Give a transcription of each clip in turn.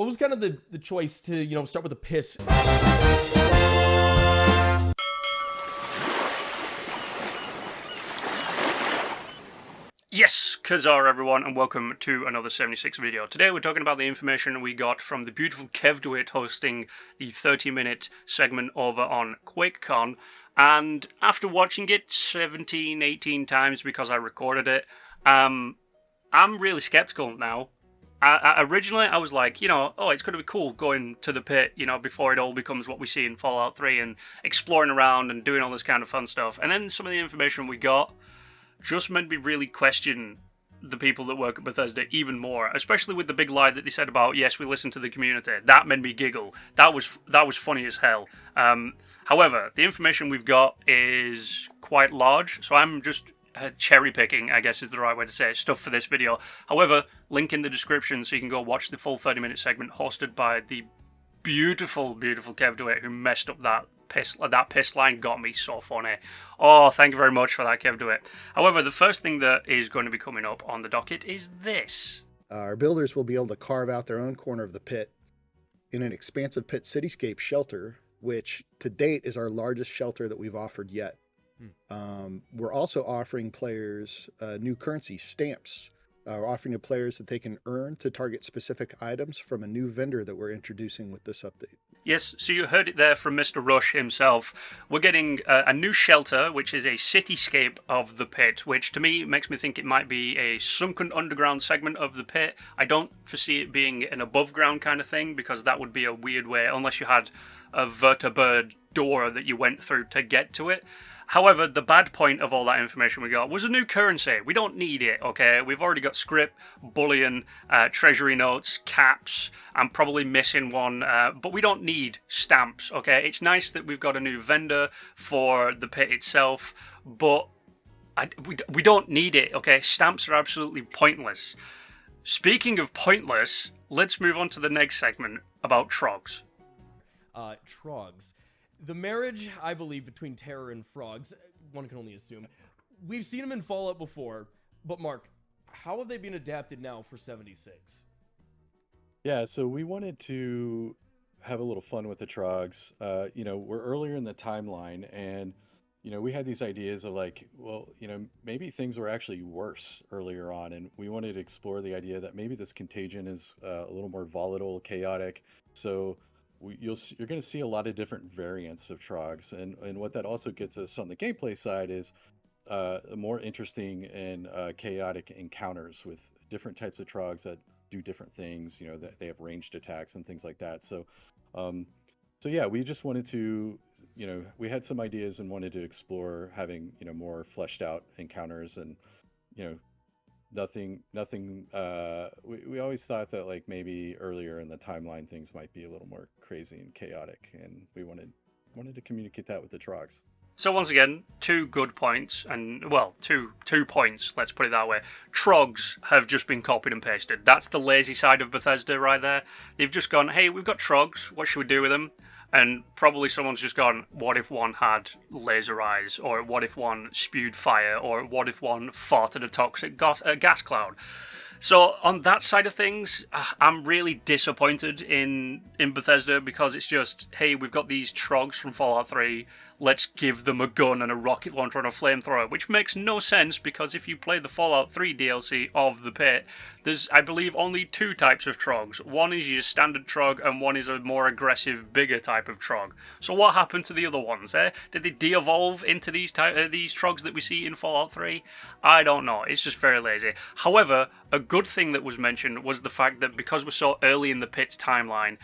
what was kind of the choice to, start with the piss? Yes, Kazar everyone, and welcome to another 76 video. Today we're talking about the information we got from the beautiful Kevduit hosting the 30-minute segment over on Quakecon, and after watching it 17, 18 times because I recorded it, I'm really skeptical now. Originally I was like, it's going to be cool going to the pit, before it all becomes what we see in Fallout 3 and exploring around and doing all this kind of fun stuff. And then some of the information we got just made me really question the people that work at Bethesda even more, especially with the big lie that they said about, yes, we listen to the community. That made me giggle. That was funny as hell. However, the information we've got is quite large, so I'm just cherry picking, I guess is the right way to say it, stuff for this video. However, link in the description so you can go watch the full 30-minute segment hosted by the beautiful, beautiful Kevduit who messed up that piss line. Got me so funny. Oh, thank you very much for that, Kevduit. However, the first thing that is going to be coming up on the docket is this. Our builders will be able to carve out their own corner of the pit in an expansive pit cityscape shelter, which to date is our largest shelter that we've offered yet. We're also offering players new currency stamps. We're offering to players that they can earn to target specific items from a new vendor that we're introducing with this update. Yes, so you heard it there from Mr. Rush himself. We're getting a new shelter, which is a cityscape of the pit, which to me makes me think it might be a sunken underground segment of the pit. I don't foresee it being an above ground kind of thing, because that would be a weird way, unless you had a vertibird door that you went through to get to it. However, the bad point of all that information we got was a new currency. We don't need it, okay? We've already got script, bullion, treasury notes, caps. I'm probably missing one, but we don't need stamps, okay? It's nice that we've got a new vendor for the pit itself, but we don't need it, okay? Stamps are absolutely pointless. Speaking of pointless, let's move on to the next segment about Trogs. Trogs. The marriage, I believe, between terror and frogs, one can only assume. We've seen them in Fallout before, but Mark, how have they been adapted now for 76? Yeah, so we wanted to have a little fun with the Trogs. We're earlier in the timeline, and, we had these ideas of like, well, maybe things were actually worse earlier on, and we wanted to explore the idea that maybe this contagion is a little more volatile, chaotic. So you're going to see a lot of different variants of Trogs, and what that also gets us on the gameplay side is more interesting and chaotic encounters with different types of Trogs that do different things. That they have ranged attacks and things like that. So yeah, we just wanted to, we had some ideas and wanted to explore having more fleshed out encounters, and nothing we always thought that like maybe earlier in the timeline things might be a little more crazy and chaotic, and we wanted to communicate that with the Trogs. So once again, two good points, and well, two points, let's put it that way. Trogs have just been copied and pasted. That's the lazy side of Bethesda right there. They've just gone, hey, we've got Trogs, what should we do with them? And probably someone's just gone, what if one had laser eyes? Or what if one spewed fire? Or what if one farted a toxic gas cloud? So on that side of things, I'm really disappointed in Bethesda, because it's just, hey, we've got these Trogs from Fallout 3, let's give them a gun and a rocket launcher and a flamethrower, which makes no sense, because if you play the Fallout 3 DLC of the pit, there's, I believe, only two types of Trogs. One is your standard Trog, and one is a more aggressive, bigger type of Trog. So what happened to the other ones, eh? Did they de-evolve into these Trogs that we see in Fallout 3? I don't know, it's just very lazy. However, a good thing that was mentioned was the fact that because we're so early in the pit's timeline,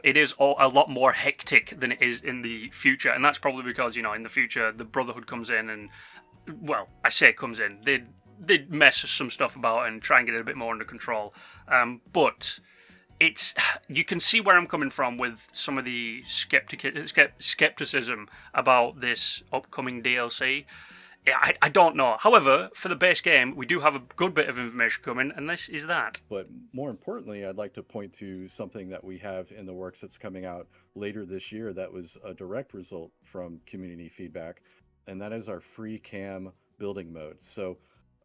it is a lot more hectic than it is in the future, and that's probably because, in the future, the Brotherhood comes in and, well, I say comes in, they mess some stuff about and try and get it a bit more under control, but you can see where I'm coming from with some of the skepticism about this upcoming DLC. I don't know. However, for the base game, we do have a good bit of information coming, and this is that. But more importantly, I'd like to point to something that we have in the works that's coming out later this year that was a direct result from community feedback, and that is our free cam building mode. So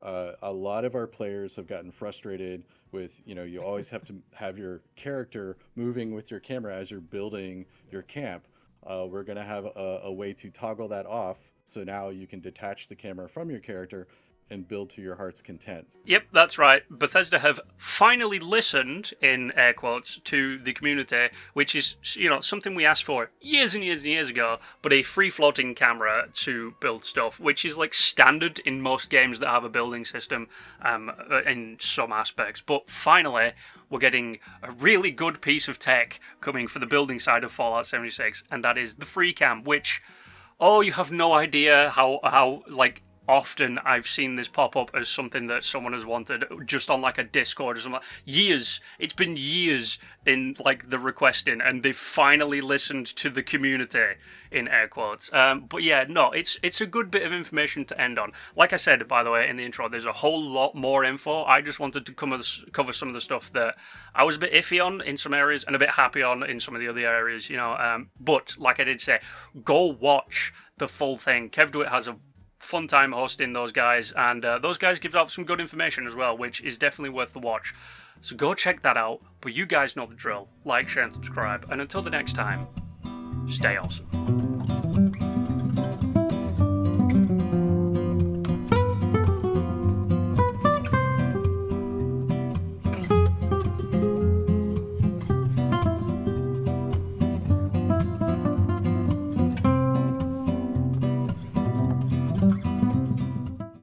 A lot of our players have gotten frustrated with, you always have to have your character moving with your camera as you're building your camp. We're going to have a way to toggle that off, so now you can detach the camera from your character and build to your heart's content. Yep, that's right. Bethesda have finally listened, in air quotes, to the community, which is, something we asked for years and years and years ago, but a free-floating camera to build stuff, which is like standard in most games that have a building system in some aspects. But finally, we're getting a really good piece of tech coming for the building side of Fallout 76, and that is the free cam, which, you have no idea how often I've seen this pop up as something that someone has wanted just on like a Discord or something. Years. It's been years in like the requesting, and they've finally listened to the community, in air quotes. But yeah, no, it's a good bit of information to end on. Like I said, by the way, in the intro, there's a whole lot more info. I just wanted to cover some of the stuff that I was a bit iffy on in some areas and a bit happy on in some of the other areas, But like I did say, go watch the full thing. Kevduit has a fun time hosting those guys, and those guys give out some good information as well, which is definitely worth the watch. So go check that out. But you guys know the drill. Like, share, and subscribe. And until the next time, stay awesome.